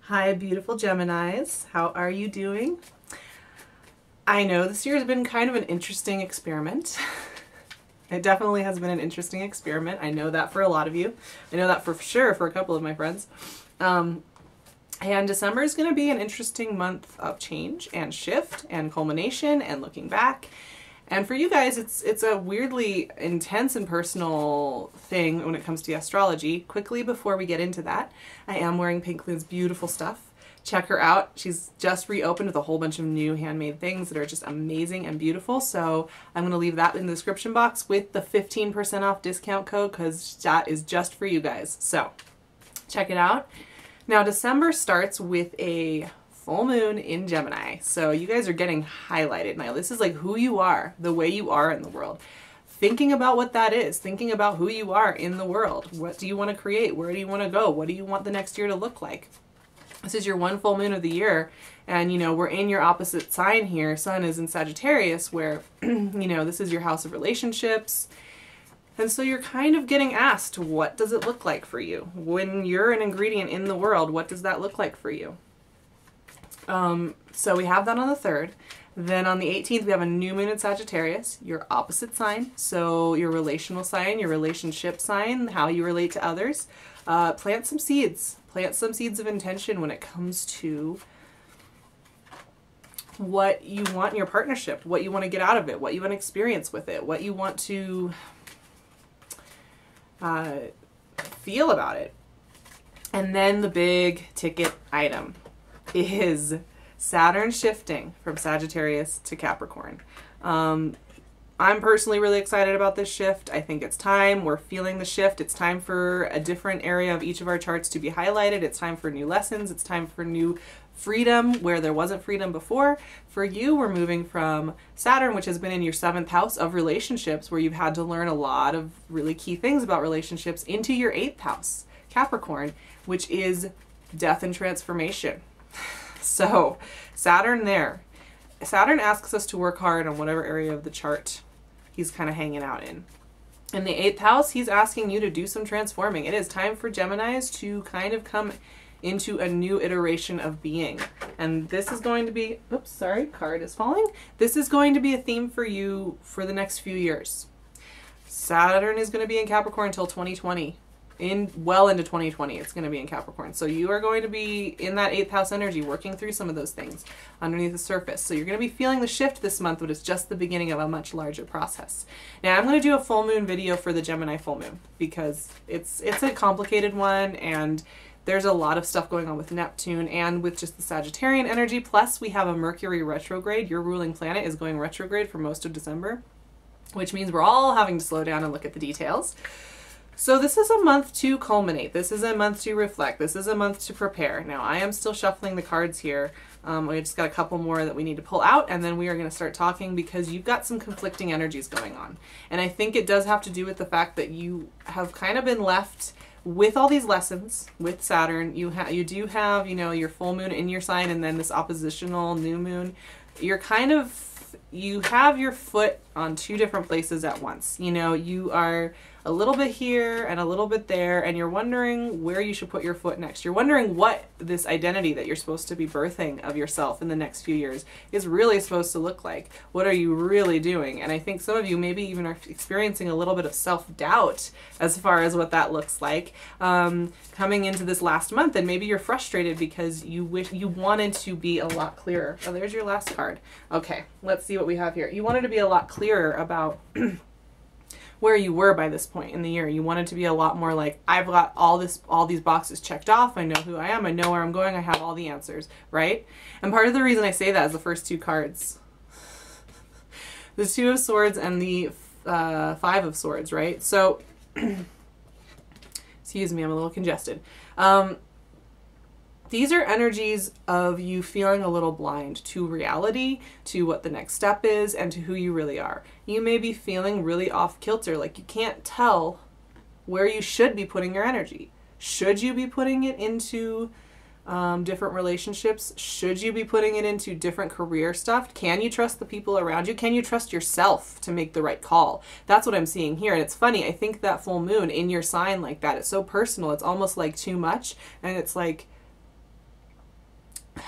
Hi, beautiful Geminis. How are you doing? I know this year has been kind of an interesting experiment. It definitely has been an interesting experiment. I know that for a lot of you. I know that for sure for a couple of my friends. And December is going to be an interesting month of change and shift and culmination and looking back. And for you guys, it's a weirdly intense and personal thing when it comes to astrology. Quickly, before we get into that, I am wearing Pink Loon's beautiful stuff. Check her out. She's just reopened with a whole bunch of new handmade things that are just amazing and beautiful. So I'm going to leave that in the description box with the 15% off discount code because that is just for you guys. So check it out. Now, December starts with a full moon in Gemini. So you guys are getting highlighted now. This is like who you are, the way you are in the world. Thinking about what that is, thinking about who you are in the world. What do you want to create? Where do you want to go? What do you want the next year to look like? This is your one full moon of the year. And, you know, we're in your opposite sign here. Sun is in Sagittarius where, you know, this is your house of relationships. And so you're kind of getting asked, what does it look like for you? When you're an ingredient in the world, what does that look like for you? So we have that on the 3rd. Then on the 18th, we have a new moon in Sagittarius, your opposite sign. So your relational sign, your relationship sign, how you relate to others. Plant some seeds. Plant some seeds of intention when it comes to what you want in your partnership, what you want to get out of it, what you want to experience with it, what you want to feel about it. And then the big ticket item is Saturn shifting from Sagittarius to Capricorn. I'm personally really excited about this shift. I think it's time. We're feeling the shift. It's time for a different area of each of our charts to be highlighted. It's time for new lessons. It's time for new freedom where there wasn't freedom before. For you, we're moving from Saturn, which has been in your 7th house of relationships, where you've had to learn a lot of really key things about relationships, into your 8th house, Capricorn, which is death and transformation. So Saturn there. Saturn asks us to work hard on whatever area of the chart he's kind of hanging out in. In the 8th house, he's asking you to do some transforming. It is time for Geminis to kind of come into a new iteration of being. And this is going to be, oops, sorry, card is falling. This is going to be a theme for you for the next few years. Saturn is going to be in Capricorn until 2020. Well into 2020, it's going to be in Capricorn. So you are going to be in that 8th house energy, working through some of those things underneath the surface. So you're going to be feeling the shift this month, but it's just the beginning of a much larger process. Now I'm going to do a full moon video for the Gemini full moon because it's a complicated one, and there's a lot of stuff going on with Neptune and with just the Sagittarian energy. Plus we have a Mercury retrograde. Your ruling planet is going retrograde for most of December, which means we're all having to slow down and look at the details. So this is a month to culminate. This is a month to reflect. This is a month to prepare. Now I am still shuffling the cards here. We just got a couple more that we need to pull out, and then we are going to start talking because you've got some conflicting energies going on. And I think it does have to do with the fact that you have kind of been left with all these lessons with Saturn. You do have, you know, your full moon in your sign and then this oppositional new moon. You're kind of, you have your foot on 2 different places at once. You know, you are a little bit here and a little bit there, and you're wondering where you should put your foot next. You're wondering what this identity that you're supposed to be birthing of yourself in the next few years is really supposed to look like. What are you really doing? And I think some of you maybe even are experiencing a little bit of self-doubt as far as what that looks like coming into this last month, and maybe you're frustrated because you wish you wanted to be a lot clearer. Oh, there's your last card. Okay, let's see what we have here. You wanted to be a lot clearer about where you were by this point in the year. You wanted to be a lot more like, I've got all these boxes checked off. I know who I am. I know where I'm going. I have all the answers, right? And part of the reason I say that is the first 2 cards. The 2 of Swords and the 5 of Swords, right? So, excuse me, I'm a little congested. These are energies of you feeling a little blind to reality, to what the next step is, and to who you really are. You may be feeling really off kilter, like you can't tell where you should be putting your energy. Should you be putting it into different relationships? Should you be putting it into different career stuff? Can you trust the people around you? Can you trust yourself to make the right call? That's what I'm seeing here. And it's funny, I think that full moon in your sign like that, it's so personal. It's almost like too much. And it's like,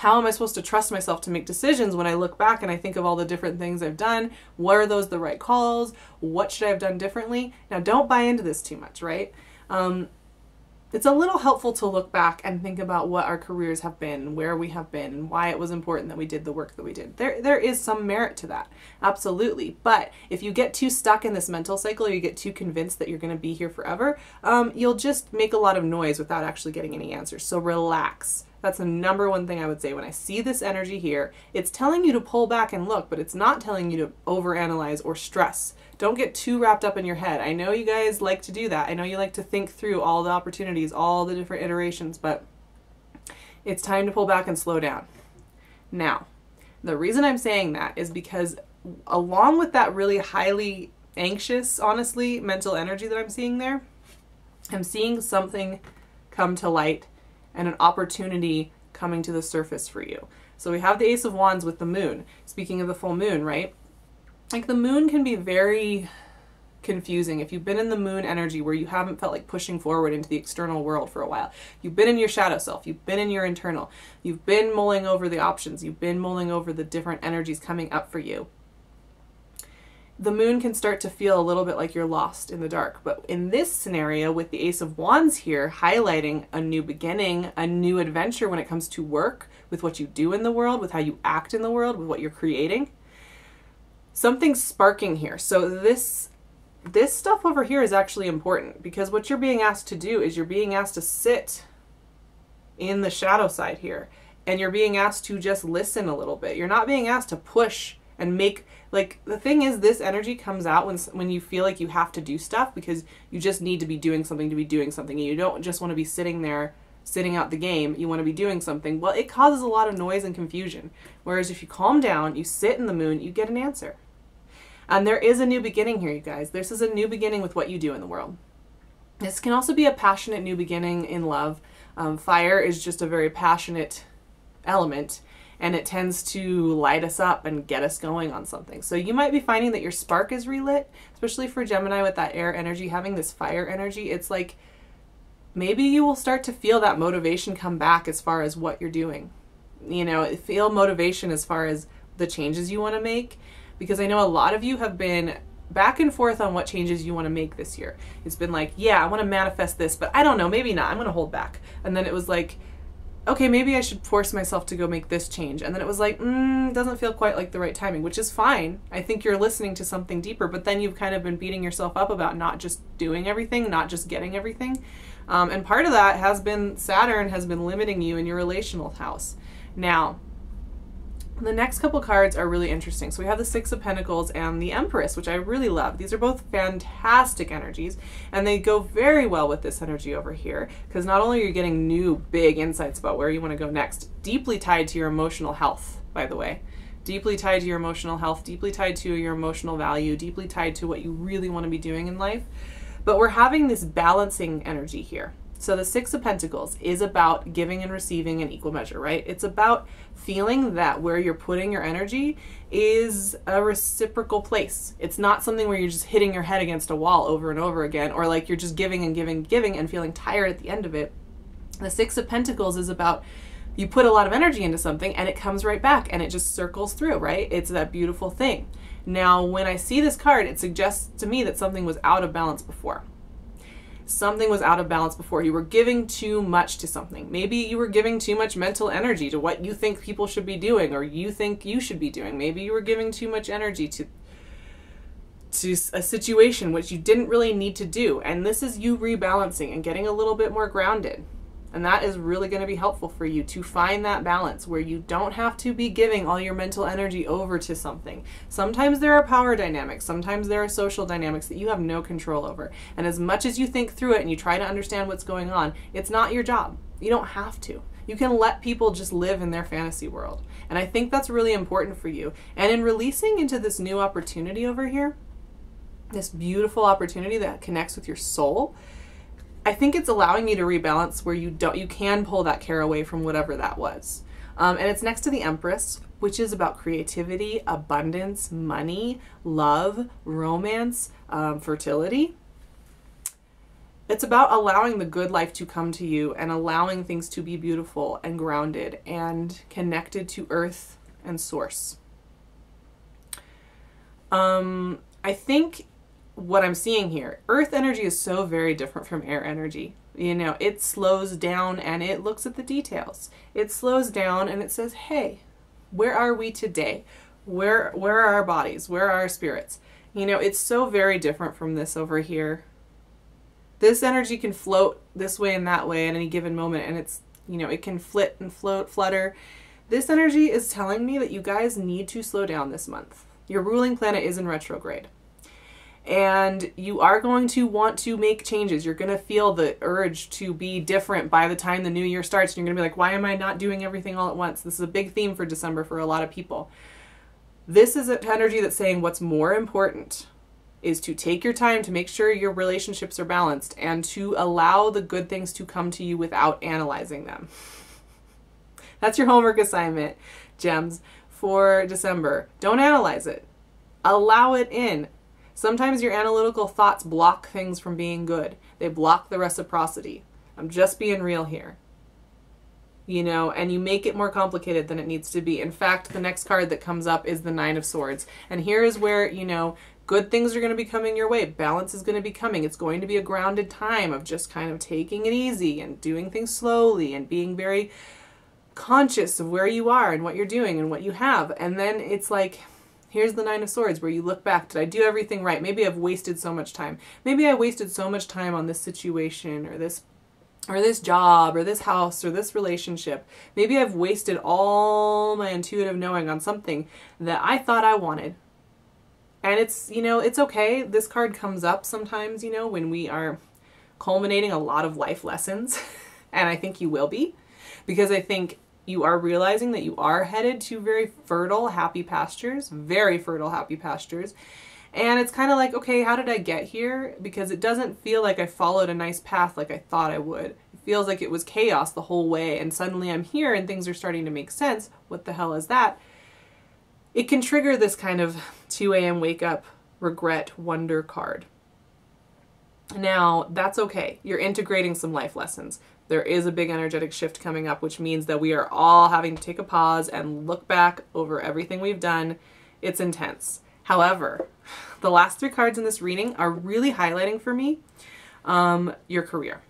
how am I supposed to trust myself to make decisions when I look back and I think of all the different things I've done? Were those the right calls? What should I have done differently? Now, don't buy into this too much, right? It's a little helpful to look back and think about what our careers have been, where we have been, and why it was important that we did the work that we did. There is some merit to that, absolutely. But if you get too stuck in this mental cycle, or you get too convinced that you're going to be here forever, you'll just make a lot of noise without actually getting any answers. So relax. That's the number one thing I would say. When I see this energy here, it's telling you to pull back and look, but it's not telling you to overanalyze or stress. Don't get too wrapped up in your head. I know you guys like to do that. I know you like to think through all the opportunities, all the different iterations, but it's time to pull back and slow down. Now, the reason I'm saying that is because along with that really highly anxious, honestly, mental energy that I'm seeing there, I'm seeing something come to light and an opportunity coming to the surface for you. So we have the Ace of Wands with the moon. Speaking of the full moon, right? Like the moon can be very confusing. If you've been in the moon energy where you haven't felt like pushing forward into the external world for a while, you've been in your shadow self, you've been in your internal, you've been mulling over the options, you've been mulling over the different energies coming up for you. The moon can start to feel a little bit like you're lost in the dark. But in this scenario with the Ace of Wands here, highlighting a new beginning, a new adventure when it comes to work, with what you do in the world, with how you act in the world, with what you're creating, something's sparking here. So this stuff over here is actually important, because what you're being asked to do is you're being asked to sit in the shadow side here, and you're being asked to just listen a little bit. You're not being asked to push and make, like, the thing is, this energy comes out when you feel like you have to do stuff because you just need to be doing something to be doing something, and you don't just want to be sitting there sitting out the game. You want to be doing something. Well, it causes a lot of noise and confusion. Whereas if you calm down, you sit in the moon, you get an answer. And there is a new beginning here, you guys. This is a new beginning with what you do in the world. This can also be a passionate new beginning in love. Fire is just a very passionate element, and it tends to light us up and get us going on something. So you might be finding that your spark is relit, especially for Gemini with that air energy, having this fire energy. It's like maybe you will start to feel that motivation come back as far as what you're doing. You know, feel motivation as far as the changes you want to make, because I know a lot of you have been back and forth on what changes you want to make this year. It's been like, yeah, I want to manifest this, but I don't know, maybe not. I'm going to hold back. And then it was like, okay, maybe I should force myself to go make this change. And then it was like, doesn't feel quite like the right timing, which is fine. I think you're listening to something deeper, but then you've kind of been beating yourself up about not just doing everything, not just getting everything. And part of that has been Saturn has been limiting you in your relational house. Now, the next couple cards are really interesting. So we have the Six of Pentacles and the Empress, which I really love. These are both fantastic energies, and they go very well with this energy over here, because not only are you getting new big insights about where you want to go next, deeply tied to your emotional health, by the way, deeply tied to your emotional health, deeply tied to your emotional value, deeply tied to what you really want to be doing in life. But we're having this balancing energy here. So the Six of Pentacles is about giving and receiving in equal measure, right? It's about feeling that where you're putting your energy is a reciprocal place. It's not something where you're just hitting your head against a wall over and over again, or like you're just giving and giving and giving and feeling tired at the end of it. The Six of Pentacles is about you put a lot of energy into something and it comes right back and it just circles through, right? It's that beautiful thing. Now, when I see this card, it suggests to me that something was out of balance before. Something was out of balance before. You were giving too much to something. Maybe you were giving too much mental energy to what you think people should be doing, or you think you should be doing. Maybe you were giving too much energy to a situation which you didn't really need to do. And this is you rebalancing and getting a little bit more grounded. And that is really going to be helpful for you to find that balance where you don't have to be giving all your mental energy over to something. Sometimes there are power dynamics. Sometimes there are social dynamics that you have no control over. And as much as you think through it and you try to understand what's going on, it's not your job. You don't have to. You can let people just live in their fantasy world. And I think that's really important for you. And in releasing into this new opportunity over here, this beautiful opportunity that connects with your soul, I think it's allowing you to rebalance where you can pull that care away from whatever that was. And it's next to the Empress, which is about creativity, abundance, money, love, romance, fertility. It's about allowing the good life to come to you and allowing things to be beautiful and grounded and connected to earth and source. I think what I'm seeing here, earth energy is so very different from air energy. You know, it slows down and it looks at the details. It slows down and it says, hey, where are we today? Where are our bodies? Where are our spirits? You know, it's so very different from this over here. This energy can float this way and that way at any given moment, and it's, you know, it can flit and float, flutter. This energy is telling me that you guys need to slow down this month. Your ruling planet is in retrograde. And you are going to want to make changes. You're going to feel the urge to be different by the time the new year starts. And you're going to be like, why am I not doing everything all at once? This is a big theme for December for a lot of people. This is an energy that's saying what's more important is to take your time to make sure your relationships are balanced and to allow the good things to come to you without analyzing them. That's your homework assignment, gems, for December. Don't analyze it. Allow it in. Sometimes your analytical thoughts block things from being good. They block the reciprocity. I'm just being real here. You know, and you make it more complicated than it needs to be. In fact, the next card that comes up is the Nine of Swords. And here is where, you know, good things are going to be coming your way. Balance is going to be coming. It's going to be a grounded time of just kind of taking it easy and doing things slowly and being very conscious of where you are and what you're doing and what you have. And then it's like, here's the Nine of Swords where you look back. Did I do everything right? Maybe I've wasted so much time. Maybe I wasted so much time on this situation or this job or this house or this relationship. Maybe I've wasted all my intuitive knowing on something that I thought I wanted. And it's, you know, it's okay. This card comes up sometimes, you know, when we are culminating a lot of life lessons. And I think you will be, because I think you are realizing that you are headed to very fertile, happy pastures, very fertile, happy pastures. And it's kind of like, okay, how did I get here? Because it doesn't feel like I followed a nice path like I thought I would. It feels like it was chaos the whole way, and suddenly I'm here and things are starting to make sense. What the hell is that? It can trigger this kind of 2 a.m. wake up, regret, wonder card. Now, that's okay. You're integrating some life lessons. There is a big energetic shift coming up, which means that we are all having to take a pause and look back over everything we've done. It's intense. However, the last 3 cards in this reading are really highlighting for me your career.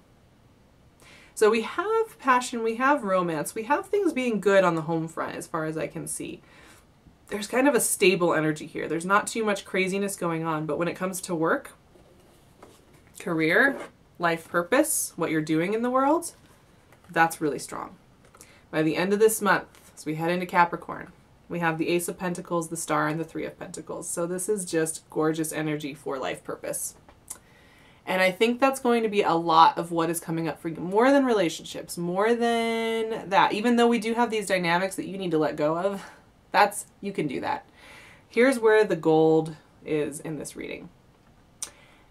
So we have passion, we have romance, we have things being good on the home front as far as I can see. There's kind of a stable energy here. There's not too much craziness going on, but when it comes to work, career, life purpose, what you're doing in the world, that's really strong. By the end of this month, as we head into Capricorn, we have the Ace of Pentacles, the Star, and the Three of Pentacles. So this is just gorgeous energy for life purpose. And I think that's going to be a lot of what is coming up for you. More than relationships, more than that. Even though we do have these dynamics that you need to let go of, you can do that. Here's where the gold is in this reading.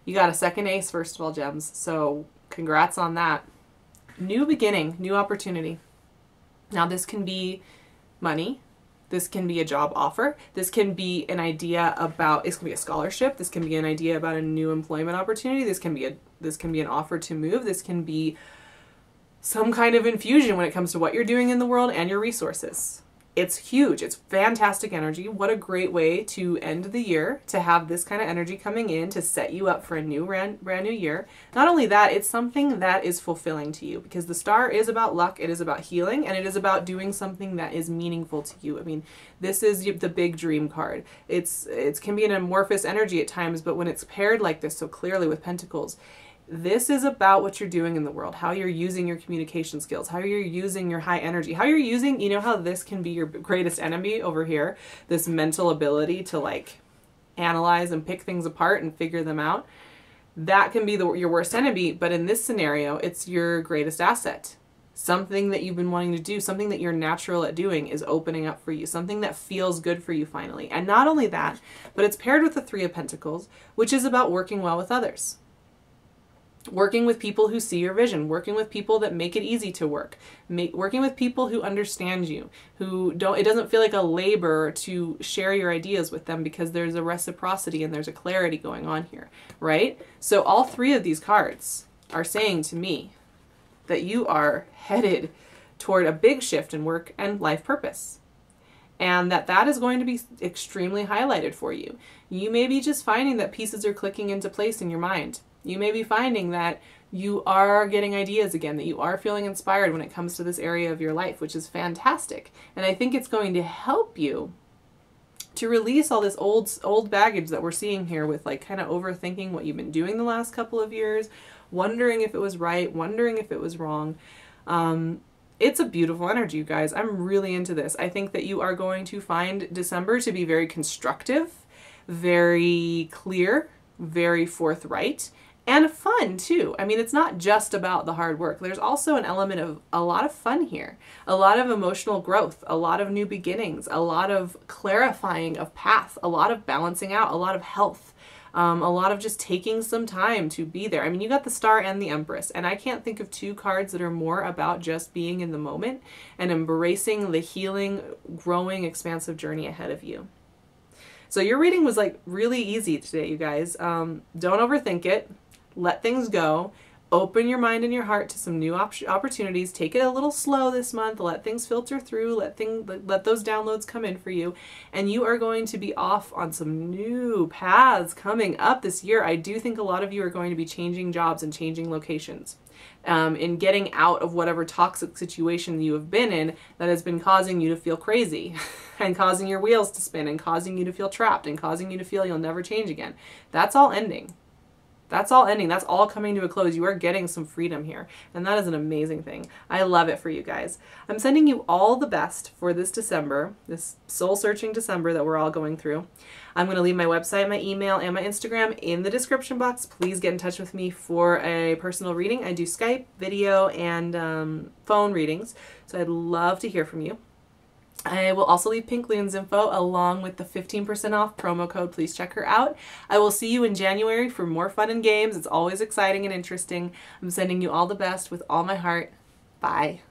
You got a second ace, first of all, gems. So congrats on that. New beginning, new opportunity. Now this can be money. This can be a job offer. This can be an idea about, this can be a scholarship. This can be an idea about a new employment opportunity. This can be an offer to move. This can be some kind of infusion when it comes to what you're doing in the world and your resources. It's huge. It's fantastic energy. What a great way to end the year, to have this kind of energy coming in to set you up for a new brand new year. Not only that, it's something that is fulfilling to you, because the Star is about luck, it is about healing, and it is about doing something that is meaningful to you. I mean, this is the big dream card. It can be an amorphous energy at times, but when it's paired like this so clearly with Pentacles, this is about what you're doing in the world, how you're using your communication skills, how you're using your high energy, how you're using, you know how this can be your greatest enemy over here, this mental ability to like analyze and pick things apart and figure them out. That can be your worst enemy, but in this scenario, it's your greatest asset. Something that you've been wanting to do, something that you're natural at doing is opening up for you, something that feels good for you finally. And not only that, but it's paired with the Three of Pentacles, which is about working well with others. Working with people who see your vision, working with people that make it easy to work, working with people who understand you, who don't, it doesn't feel like a labor to share your ideas with them because there's a reciprocity and there's a clarity going on here, right? So all 3 of these cards are saying to me that you are headed toward a big shift in work and life purpose. And that is going to be extremely highlighted for you. You may be just finding that pieces are clicking into place in your mind. You may be finding that you are getting ideas again, that you are feeling inspired when it comes to this area of your life, which is fantastic. And I think it's going to help you to release all this old baggage that we're seeing here with like kind of overthinking what you've been doing the last couple of years, wondering if it was right, wondering if it was wrong. It's a beautiful energy, you guys. I'm really into this. I think that you are going to find December to be very constructive, very clear, very forthright, and fun too. I mean, it's not just about the hard work. There's also an element of a lot of fun here, a lot of emotional growth, a lot of new beginnings, a lot of clarifying of path, a lot of balancing out, a lot of health. A lot of just taking some time to be there. I mean, you got the Star and the Empress, and I can't think of two cards that are more about just being in the moment and embracing the healing, growing, expansive journey ahead of you. So your reading was like really easy today, you guys. Don't overthink it. Let things go. Open your mind and your heart to some new opportunities. Take it a little slow this month. Let things filter through. Let those downloads come in for you. And you are going to be off on some new paths coming up this year. I do think a lot of you are going to be changing jobs and changing locations. In getting out of whatever toxic situation you have been in that has been causing you to feel crazy and causing your wheels to spin and causing you to feel trapped and causing you to feel you'll never change again. That's all ending. That's all ending. That's all coming to a close. You are getting some freedom here. And that is an amazing thing. I love it for you guys. I'm sending you all the best for this December, this soul-searching December that we're all going through. I'm going to leave my website, my email, and my Instagram in the description box. Please get in touch with me for a personal reading. I do Skype, video, and phone readings. So I'd love to hear from you. I will also leave Pink Loon's info along with the 15% off promo code. Please check her out. I will see you in January for more fun and games. It's always exciting and interesting. I'm sending you all the best with all my heart. Bye.